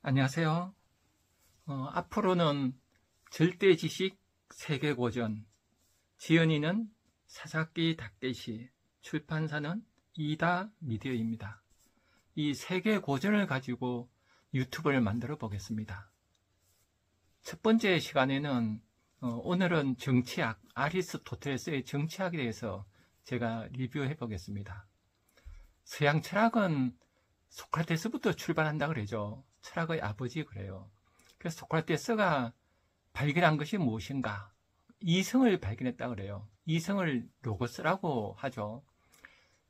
안녕하세요. 앞으로는 절대지식 세계고전, 지은이는 사사키 다케시, 출판사는 이다 미디어입니다. 이 세계고전을 가지고 유튜브를 만들어 보겠습니다. 첫 번째 시간에는 오늘은 정치학, 아리스토텔레스의 정치학에 대해서 제가 리뷰해 보겠습니다. 서양 철학은 소크라테스부터 출발한다 그러죠. 철학의 아버지 그래요. 그래서 소크라테스가 발견한 것이 무엇인가? 이성을 발견했다 그래요. 이성을 로고스라고 하죠.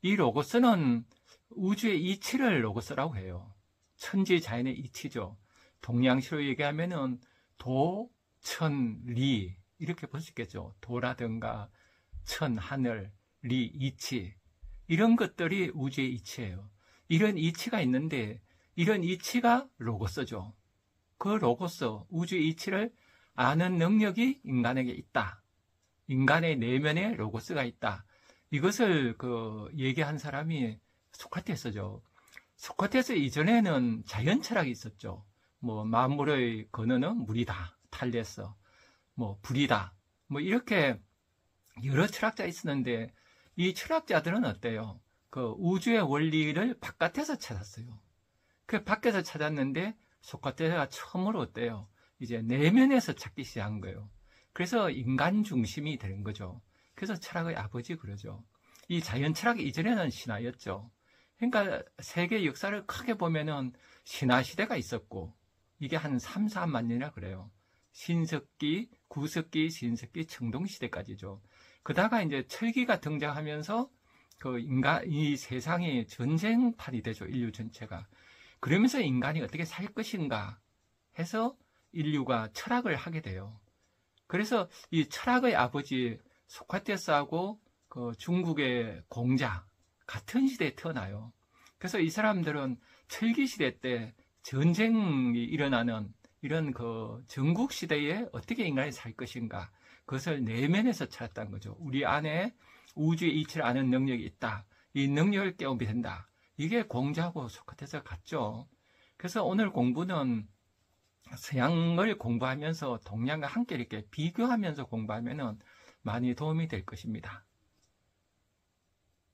이 로고스는 우주의 이치를 로고스라고 해요. 천지자연의 이치죠. 동양시로 얘기하면은 도, 천, 리 이렇게 볼 수 있겠죠. 도라든가 천, 하늘, 리, 이치 이런 것들이 우주의 이치예요. 이런 이치가 있는데 이런 이치가 로고스죠. 그 로고스, 우주의 이치를 아는 능력이 인간에게 있다. 인간의 내면에 로고스가 있다. 이것을 얘기한 사람이 소크라테스죠. 소크라테스 이전에는 자연 철학이 있었죠. 만물의 근원은 물이다. 탈레스. 불이다. 이렇게 여러 철학자 있었는데 이 철학자들은 어때요? 우주의 원리를 바깥에서 찾았어요. 그 밖에서 찾았는데 소크라테스가 처음으로 어때요? 이제 내면에서 찾기 시작한 거예요. 그래서 인간 중심이 되는 거죠. 그래서 철학의 아버지 그러죠. 이 자연 철학 이전에는 신화였죠. 그러니까 세계 역사를 크게 보면은 신화 시대가 있었고 이게 한 3, 4만 년이라 그래요. 신석기, 구석기, 신석기, 청동시대까지죠. 그러다가 이제 철기가 등장하면서 이 세상이 전쟁판이 되죠. 인류 전체가. 그러면서 인간이 어떻게 살 것인가 해서 인류가 철학을 하게 돼요. 그래서 이 철학의 아버지 소크라테스하고 중국의 공자 같은 시대에 태어나요. 그래서 이 사람들은 철기 시대 때 전쟁이 일어나는 이런 전국 시대에 어떻게 인간이 살 것인가 그것을 내면에서 찾았다는 거죠. 우리 안에 우주의 이치를 아는 능력이 있다. 이 능력을 깨우면 된다. 이게 공자하고 소크라테스가 같죠. 그래서 오늘 공부는 서양을 공부하면서 동양과 함께 이렇게 비교하면서 공부하면 많이 도움이 될 것입니다.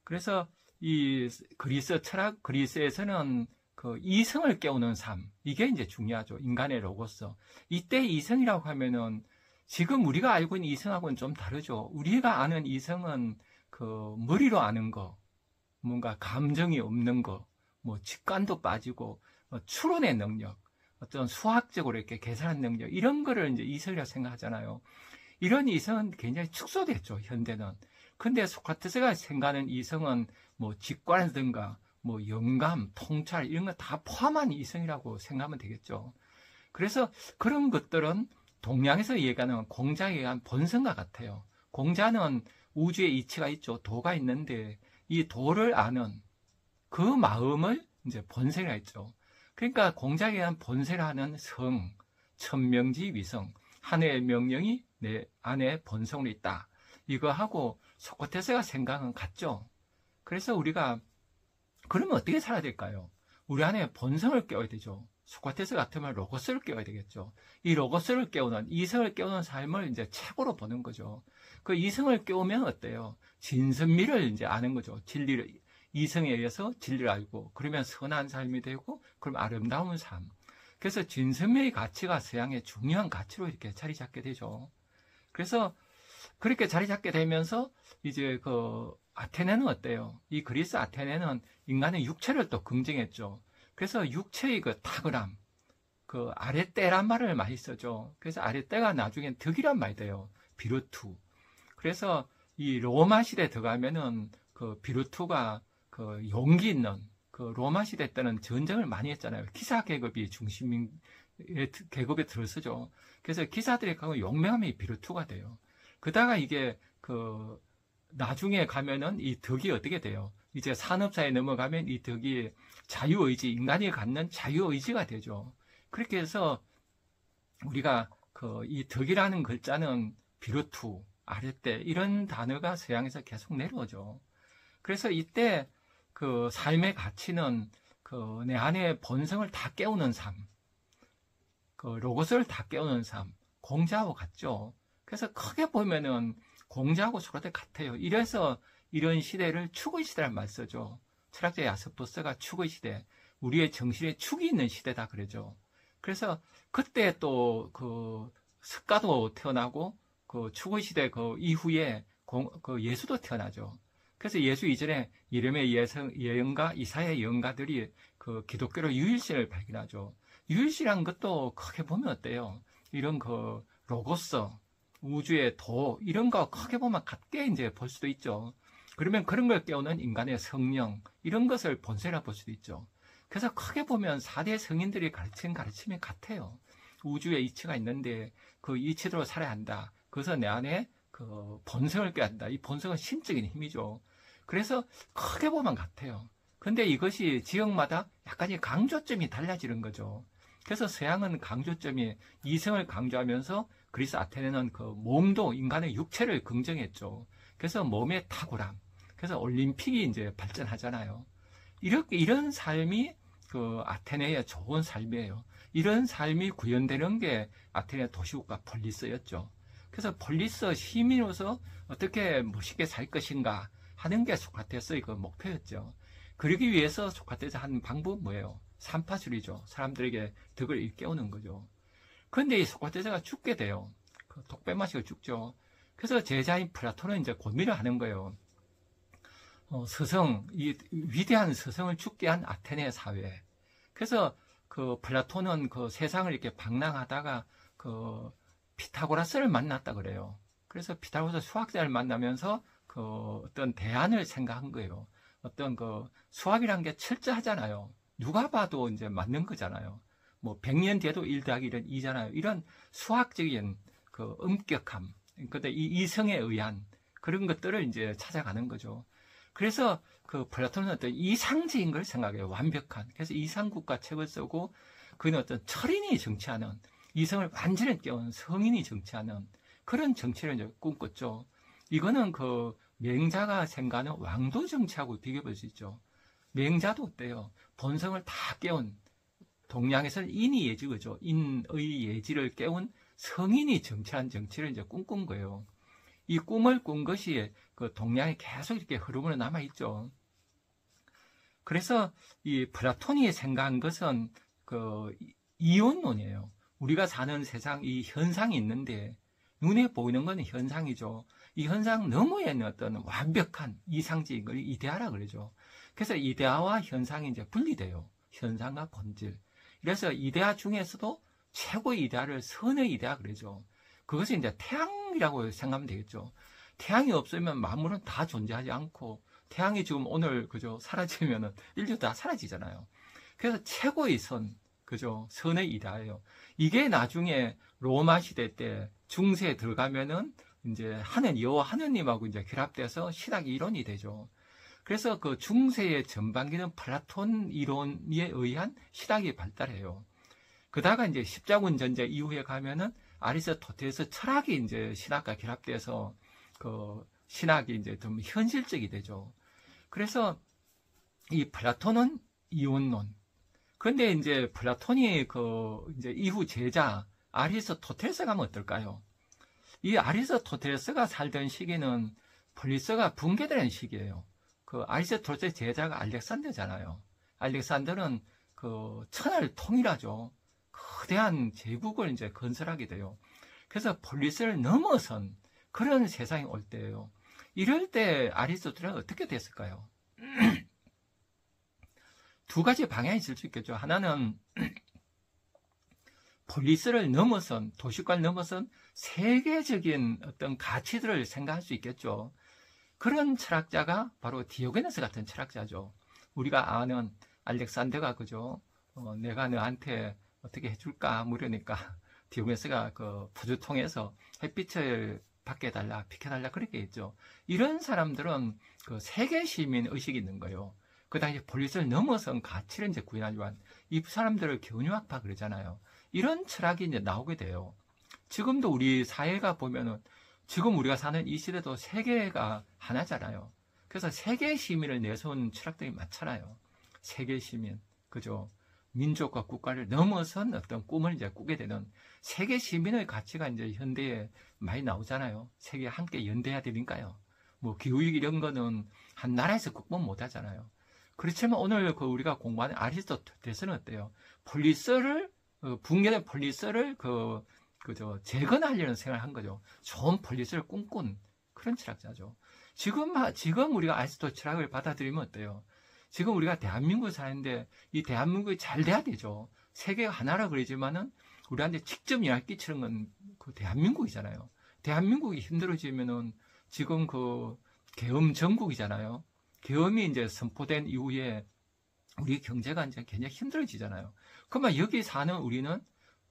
그래서 이 그리스 철학, 그리스에서는 이성을 깨우는 삶, 이게 이제 중요하죠. 인간의 로고스. 이때 이성이라고 하면은 지금 우리가 알고 있는 이성하고는 좀 다르죠. 우리가 아는 이성은 머리로 아는 거, 뭔가 감정이 없는 거, 직관도 빠지고, 추론의 능력, 어떤 수학적으로 이렇게 계산하는 능력, 이런 거를 이제 이성이라고 생각하잖아요. 이런 이성은 굉장히 축소됐죠, 현대는. 근데 소크라테스가 생각하는 이성은 직관이라든가, 영감, 통찰, 이런 거 다 포함한 이성이라고 생각하면 되겠죠. 그래서 그런 것들은 동양에서 얘기하는 공자에 의한 본성과 같아요. 공자는 우주의 이치가 있죠. 도가 있는데 이 도를 아는 그 마음을 이제 본성이라 했죠. 그러니까 공자에 의한 본세라는 성, 천명지위성, 하늘의 명령이 내 안에 본성으로 있다. 이거하고 소크라테스가 생각은 같죠. 그래서 우리가 그러면 어떻게 살아야 될까요? 우리 안에 본성을 깨워야 되죠. 소크라테스 같으면 로고스를 깨워야 되겠죠. 이 로고스를 깨우는, 이성을 깨우는 삶을 이제 책으로 보는 거죠. 그 이성을 깨우면 어때요? 진선미를 이제 아는 거죠. 진리를, 이성에 의해서 진리를 알고, 그러면 선한 삶이 되고, 그럼 아름다운 삶. 그래서 진선미의 가치가 서양의 중요한 가치로 이렇게 자리 잡게 되죠. 그래서 그렇게 자리 잡게 되면서 이제 아테네는 어때요? 이 그리스 아테네는 인간의 육체를 또 긍정했죠. 그래서 육체의 탁월함, 아레떼란 말을 많이 쓰죠. 그래서 아레떼가 나중엔 덕이란 말이 돼요. 비르투. 그래서 이 로마 시대에 들어가면은 비르투가 용기 있는 로마 시대 때는 전쟁을 많이 했잖아요. 기사 계급이 중심 계급에 들어서죠. 그래서 기사들이 용맹함이 비르투가 돼요. 그러다가 이게 나중에 가면은 이 덕이 어떻게 돼요? 이제 산업사에 넘어가면 이 덕이 자유의지, 인간이 갖는 자유의지가 되죠. 그렇게 해서 우리가 이 덕이라는 글자는 비르투, 아레떼 이런 단어가 서양에서 계속 내려오죠. 그래서 이때 삶의 가치는 내 안의 본성을 다 깨우는 삶. 그 로고스를 다 깨우는 삶, 공자하고 같죠. 그래서 크게 보면은 공자하고 소크라테 같아요. 이래서 이런 시대를 축의 시대란 말 쓰죠. 철학자 야스포스가 축의 시대, 우리의 정신에 축이 있는 시대다 그러죠. 그래서 그때 또 그 석가도 태어나고 그 축의 시대 그 이후에 그 예수도 태어나죠. 그래서 예수 이전에 예레미야 예언가, 이사야 예언가들이 그 기독교로 유일신을 발견하죠. 유일신이란 것도 크게 보면 어때요? 이런 그 로고스, 우주의 도, 이런 거 크게 보면 같게 이제 볼 수도 있죠. 그러면 그런 걸 깨우는 인간의 성령, 이런 것을 본세라 볼 수도 있죠. 그래서 크게 보면 4대 성인들이 가르친 가르침이 같아요. 우주에 이치가 있는데 그 이치대로 살아야 한다. 그래서 내 안에 그 본성을 깨야 한다. 이 본성은 신적인 힘이죠. 그래서 크게 보면 같아요. 근데 이것이 지역마다 약간의 강조점이 달라지는 거죠. 그래서 서양은 강조점이 이성을 강조하면서 그리스 아테네는 그 몸도 인간의 육체를 긍정했죠. 그래서 몸의 탁월함. 그래서 올림픽이 이제 발전하잖아요. 이런 삶이 그 아테네의 좋은 삶이에요. 이런 삶이 구현되는 게 아테네 도시국가 폴리스였죠. 그래서 폴리스 시민으로서 어떻게 멋있게 살 것인가 하는 게 소크라테스의 그 목표였죠. 그러기 위해서 소크라테스 한 방법은 뭐예요? 삼파술이죠. 사람들에게 덕을 일깨우는 거죠. 그런데 이 소크라테스가 죽게 돼요. 그 독배 마시고 죽죠. 그래서 제자인 플라톤은 이제 고민을 하는 거예요. 스성, 이 위대한 스성을 죽게 한 아테네 사회. 그래서 그 플라톤은 그 세상을 이렇게 방랑하다가 그 피타고라스를 만났다 그래요. 그래서 피타고라스 수학자를 만나면서 그 어떤 대안을 생각한 거예요. 어떤 그 수학이란 게 철저하잖아요. 누가 봐도 이제 맞는 거잖아요. 뭐 100년 뒤에도 1 더하기 1은 2잖아요. 이런 수학적인 그 엄격함, 근데 이 이성에 의한 그런 것들을 이제 찾아가는 거죠. 그래서 그 플라톤은 어떤 이상적인 걸 생각해요. 완벽한. 그래서 이상국가 책을 쓰고 그는 어떤 철인이 정치하는 이성을 완전히 깨운 성인이 정치하는 그런 정치를 이제 꿈꿨죠. 이거는 그 맹자가 생각하는 왕도 정치하고 비교해 볼 수 있죠. 맹자도 어때요? 본성을 다 깨운 동양에서는 인이 예지거죠. 인의 예지를 깨운 성인이 정치한 정치를 이제 꿈꾼 거예요. 이 꿈을 꾼 것이 그 동양에 계속 이렇게 흐름으로 남아있죠. 그래서 이 플라톤이 생각한 것은 그 이원론이에요. 우리가 사는 세상 이 현상이 있는데 눈에 보이는 건 현상이죠. 이 현상 너머에는 어떤 완벽한 이상적인 걸 이데아라 그러죠. 그래서 이데아와 현상이 이제 분리돼요. 현상과 본질. 그래서 이데아 중에서도 최고의 이데아를 선의 이데아 그러죠. 그것이 이제 태양이라고 생각하면 되겠죠. 태양이 없으면 만물은 다 존재하지 않고 태양이 지금 오늘 그죠 사라지면은 인류 다 사라지잖아요. 그래서 최고의 선, 그죠 선의 이데아예요. 이게 나중에 로마 시대 때 중세에 들어가면은 이제 여호와 하느님하고 이제 결합돼서 신학 이론이 되죠. 그래서 그 중세의 전반기는 플라톤 이론에 의한 신학이 발달해요. 그다가 이제 십자군 전쟁 이후에 가면은 아리스토텔레스 철학이 이제 신학과 결합돼서 그 신학이 이제 좀 현실적이 되죠. 그래서 이 플라톤은 이원론. 그런데 이제 플라톤이 그 이제 이후 제자 아리스토텔레스가 하면 어떨까요? 이 아리스토텔레스가 살던 시기는 폴리스가 붕괴되는 시기예요. 그 아리스토텔레스 제자가 알렉산더잖아요. 알렉산더는 그 천하를 통일하죠. 거대한 제국을 이제 건설하게 돼요. 그래서 폴리스를 넘어선 그런 세상이 올 때예요. 이럴 때 아리스토텔레스는 어떻게 됐을까요? 두 가지 방향이 있을 수 있겠죠. 하나는 폴리스를 넘어선, 도시관을 넘어선 세계적인 어떤 가치들을 생각할 수 있겠죠. 그런 철학자가 바로 디오게네스 같은 철학자죠. 우리가 아는 알렉산더가 그죠? 내가 너한테 어떻게 해줄까 물으니까 디오게네스가 그 부주통에서 햇빛을 받게 해달라, 비켜달라 그렇게 했죠. 이런 사람들은 그 세계 시민 의식이 있는 거예요. 그 당시 폴리스를 넘어선 가치를 이제 구현하지만 이 사람들을 견유학파 그러잖아요. 이런 철학이 이제 나오게 돼요. 지금도 우리 사회가 보면은 지금 우리가 사는 이 시대도 세계가 하나잖아요. 그래서 세계 시민을 내세운 철학들이 많잖아요. 세계 시민, 그죠? 민족과 국가를 넘어선 어떤 꿈을 이제 꾸게 되는 세계 시민의 가치가 이제 현대에 많이 나오잖아요. 세계 함께 연대해야 되니까요. 뭐 기후위기 이런 거는 한 나라에서 극복 못 하잖아요. 그렇지만 오늘 그 우리가 공부하는 아리스토텔레스는 어때요? 폴리스를 붕괴된 폴리스를 재건하려는 생각을 한 거죠. 좋은 폴리스를 꿈꾼 그런 철학자죠. 지금 우리가 아리스토텔레스 철학을 받아들이면 어때요? 지금 우리가 대한민국에 사는데 이 대한민국이 잘 돼야 되죠. 세계가 하나라 그러지만은 우리한테 직접 영향을 끼치는 건 그 대한민국이잖아요. 대한민국이 힘들어지면은 지금 그 계엄 전국이잖아요. 계엄이 이제 선포된 이후에 우리 경제가 이제 굉장히 힘들어지잖아요. 그러면 여기 사는 우리는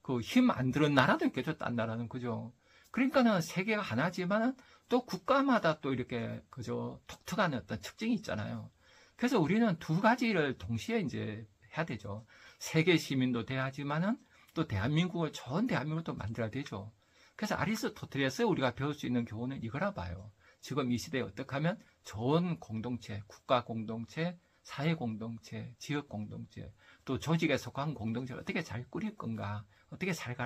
그 힘 안 들은 나라도 있겠죠. 딴 나라는 그죠. 그러니까는 세계가 하나지만은 또 국가마다 또 이렇게 그저 독특한 어떤 특징이 있잖아요. 그래서 우리는 두 가지를 동시에 이제 해야 되죠. 세계 시민도 돼야 하지만은 또 대한민국을 좋은 대한민국을 또 만들어야 되죠. 그래서 아리스토텔레스 우리가 배울 수 있는 교훈은 이거라 봐요. 지금 이 시대에 어떻게 하면 좋은 공동체, 국가 공동체, 사회 공동체, 지역 공동체, 또 조직에 속한 공동체를 어떻게 잘 꾸릴 건가, 어떻게 잘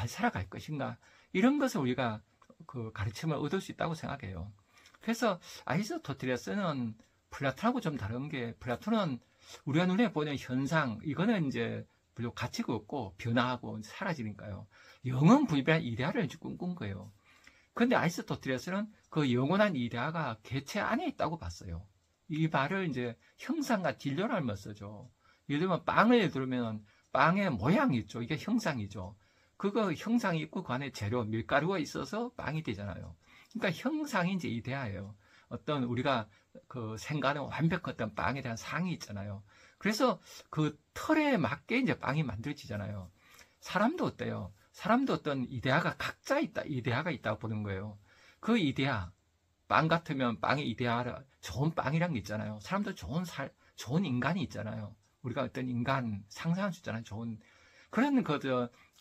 살아갈 것인가, 이런 것을 우리가 그 가르침을 얻을 수 있다고 생각해요. 그래서 아리스토텔레스는 플라톤하고 좀 다른 게, 플라톤은 우리가 눈에 보는 현상, 이거는 이제 별로 가치가 없고 변화하고 사라지니까요. 영원 불변한 이데아를 꿈꾼 거예요. 그런데 아리스토텔레스는 그 영원한 이데아가 개체 안에 있다고 봤어요. 이 말을 이제 형상과 딜료라는 말 쓰죠. 예를 들면 빵을 들으면 빵의 모양이 있죠. 이게 형상이죠. 그거 형상이 있고 그 안에 재료, 밀가루가 있어서 빵이 되잖아요. 그러니까 형상이 이제 이데아예요. 어떤 우리가 그 생각하는 완벽한 어떤 빵에 대한 상이 있잖아요. 그래서 그 틀에 맞게 이제 빵이 만들어지잖아요. 사람도 어때요? 사람도 어떤 이데아가 각자 있다, 이데아가 있다고 보는 거예요. 그 이데아, 빵 같으면 빵의 이데아, 좋은 빵이란 게 있잖아요. 사람도 좋은 인간이 있잖아요. 우리가 어떤 인간 상상할 수 있잖아요. 그런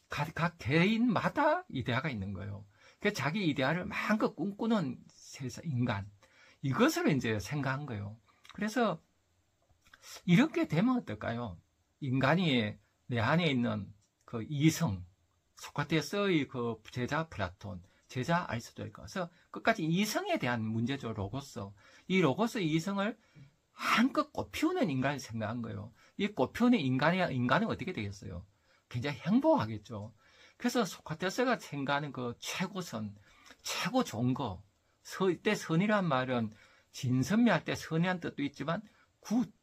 각 개인마다 이데아가 있는 거예요. 그 자기 이데아를 마음껏 꿈꾸는 세상, 인간. 이것을 이제 생각한 거예요. 그래서 이렇게 되면 어떨까요? 인간이 내 안에 있는 그 이성, 소크라테스의 그 제자 플라톤, 제자 아리스토텔레스. 그래서 끝까지 이성에 대한 문제죠, 로고스. 이 로고스 이성을 한껏 꽃피우는 인간을 생각한 거예요. 이 꽃피우는 인간은 어떻게 되겠어요? 굉장히 행복하겠죠. 그래서 소크라테스가 생각하는 그 최고선, 최고 좋은 거, 이때 선이란 말은 진선미할 때 선이란 뜻도 있지만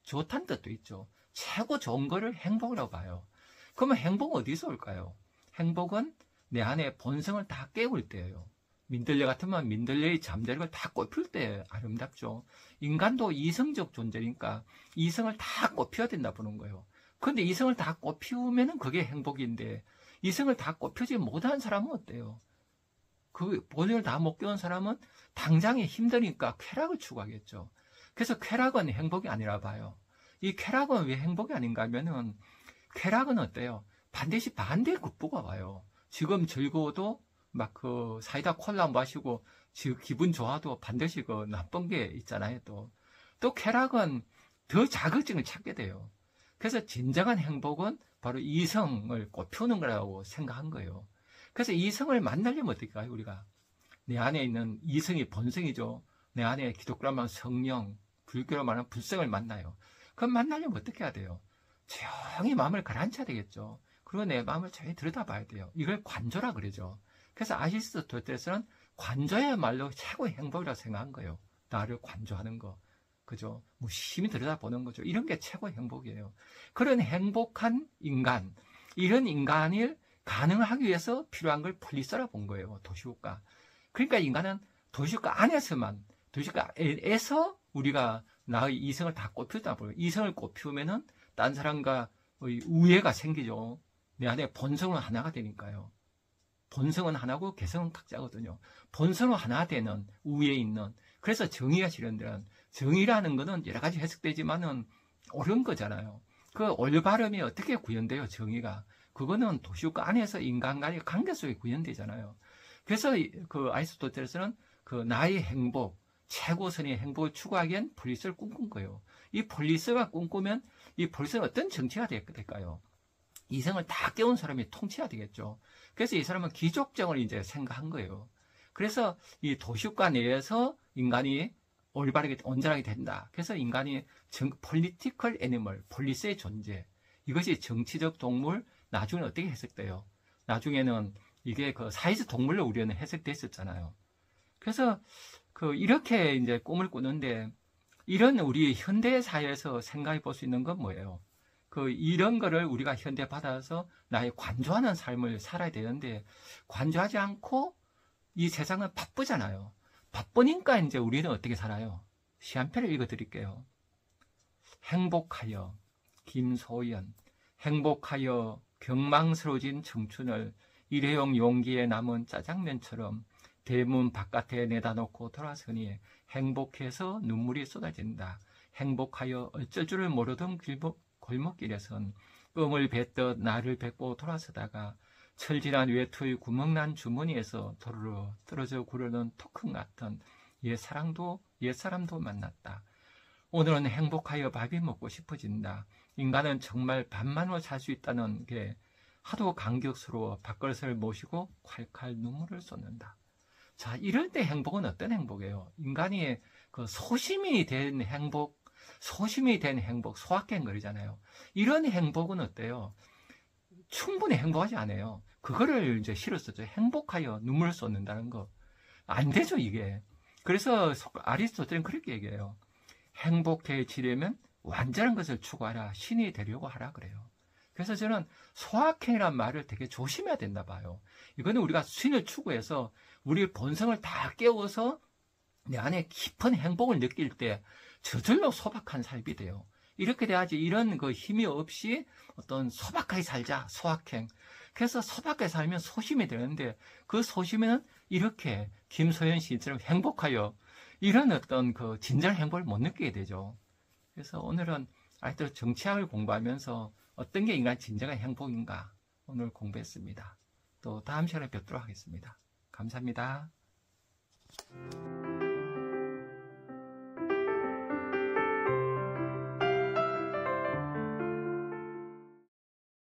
좋다는 뜻도 있죠. 최고 좋은 거를 행복이라고 봐요. 그러면 행복은 어디서 올까요? 행복은 내 안에 본성을 다 깨울 때예요. 민들레 같으면 민들레의 잠자는 걸 다 꽃필 때 아름답죠. 인간도 이성적 존재니까 이성을 다 꽃피워야 된다 보는 거예요. 그런데 이성을 다 꽃피우면 그게 행복인데 이성을 다 꽃피우지 못한 사람은 어때요? 그 본성을 다 못 깨운 사람은 당장에 힘드니까 쾌락을 추구하겠죠. 그래서 쾌락은 행복이 아니라 봐요. 이 쾌락은 왜 행복이 아닌가 하면은 쾌락은 어때요? 반드시 반대의 극부가 와요. 지금 즐거워도 막 그 사이다 콜라 마시고 기분 좋아도 반드시 그 나쁜 게 있잖아요. 또 쾌락은 더 자극적을 찾게 돼요. 그래서 진정한 행복은 바로 이성을 꽃피우는 거라고 생각한 거예요. 그래서 이성을 만나려면 어떻게 해요, 우리가? 내 안에 있는 이성이 본성이죠. 내 안에 기독교로 말하면 성령, 불교로 말하면 불성을 만나요. 그럼 만나려면 어떻게 해야 돼요? 조용히 마음을 가라앉혀야 되겠죠. 그리고 내 마음을 조용히 들여다봐야 돼요. 이걸 관조라 그러죠. 그래서 아리스토텔레스는 관조야말로 최고의 행복이라고 생각한 거예요. 나를 관조하는 거. 그죠? 무심히 들여다보는 거죠. 이런 게 최고의 행복이에요. 그런 행복한 인간, 이런 인간을 가능하기 위해서 필요한 걸 폴리스라 본 거예요. 도시국가. 그러니까 인간은 도시국가 안에서만, 도시국가에서 우리가 나의 이성을 다 꽃피우다 보여요. 이성을 꽃피우면은 딴 사람과 우애가 생기죠. 내 안에 본성은 하나가 되니까요. 본성은 하나고 개성은 각자거든요. 본성은 하나 되는 우애에 있는. 그래서 정의가 실현되는. 정의라는 거는 여러 가지 해석되지만은 옳은 거잖아요. 그 올바름이 어떻게 구현돼요, 정의가. 그거는 도시국가 안에서 인간 간의 관계 속에 구현되잖아요. 그래서 그 아리스토텔레스는 그 나의 행복, 최고선의 행복을 추구하기엔 폴리스를 꿈꾼 거예요. 이 폴리스가 꿈꾸면 이 폴리스는 어떤 정치가 될까요? 이성을 다 깨운 사람이 통치가 되겠죠. 그래서 이 사람은 귀족정을 이제 생각한 거예요. 그래서 이 도시국가 내에서 인간이 올바르게 온전하게 된다. 그래서 인간이 폴리티컬 애니멀, 폴리스의 존재, 이것이 정치적 동물, 나중에는 어떻게 해석돼요? 나중에는 이게 그 사회적 동물로 우리는 해석됐었잖아요. 그래서 이렇게 이제 꿈을 꾸는데, 이런 우리 현대 사회에서 생각해 볼 수 있는 건 뭐예요? 이런 거를 우리가 현대 받아서 나의 관조하는 삶을 살아야 되는데, 관조하지 않고 이 세상은 바쁘잖아요. 바쁘니까 이제 우리는 어떻게 살아요? 시 한 편을 읽어 드릴게요. 행복하여, 김소연. 행복하여 경망스러워진 청춘을 일회용 용기에 남은 짜장면처럼 대문 바깥에 내다 놓고 돌아서니 행복해서 눈물이 쏟아진다. 행복하여 어쩔 줄을 모르던 골목길에선 껌을 뱉듯 나를 뱉고 돌아서다가 철진한 외투의 구멍난 주머니에서 도르르 떨어져 구르는 토큰 같은 옛사람도 만났다. 오늘은 행복하여 밥이 먹고 싶어진다. 인간은 정말 밥만으로 살 수 있다는 게 하도 감격스러워 밥그릇을 모시고 콸콸 눈물을 쏟는다. 자, 이럴 때 행복은 어떤 행복이에요? 인간이 소심이 된 행복, 소확행거리잖아요. 이런 행복은 어때요? 충분히 행복하지 않아요. 그거를 이제 실었었죠. 행복하여 눈물을 쏟는다는 거. 안 되죠, 이게. 그래서 아리스토텔은 그렇게 얘기해요. 행복해지려면 완전한 것을 추구하라. 신이 되려고 하라 그래요. 그래서 저는 소확행이란 말을 되게 조심해야 된다 봐요. 이거는 우리가 신을 추구해서 우리 본성을 다 깨워서 내 안에 깊은 행복을 느낄 때 저절로 소박한 삶이 돼요. 이렇게 돼야지 이런 힘이 없이 어떤 소박하게 살자, 소확행. 그래서 소박하게 살면 소심이 되는데 그 소심에는 이렇게 김소연 씨처럼 행복하여 이런 어떤 진정한 행복을 못 느끼게 되죠. 그래서 오늘은 아이들 정치학을 공부하면서 어떤 게 인간 진정한 행복인가 오늘 공부했습니다. 또 다음 시간에 뵙도록 하겠습니다. 감사합니다.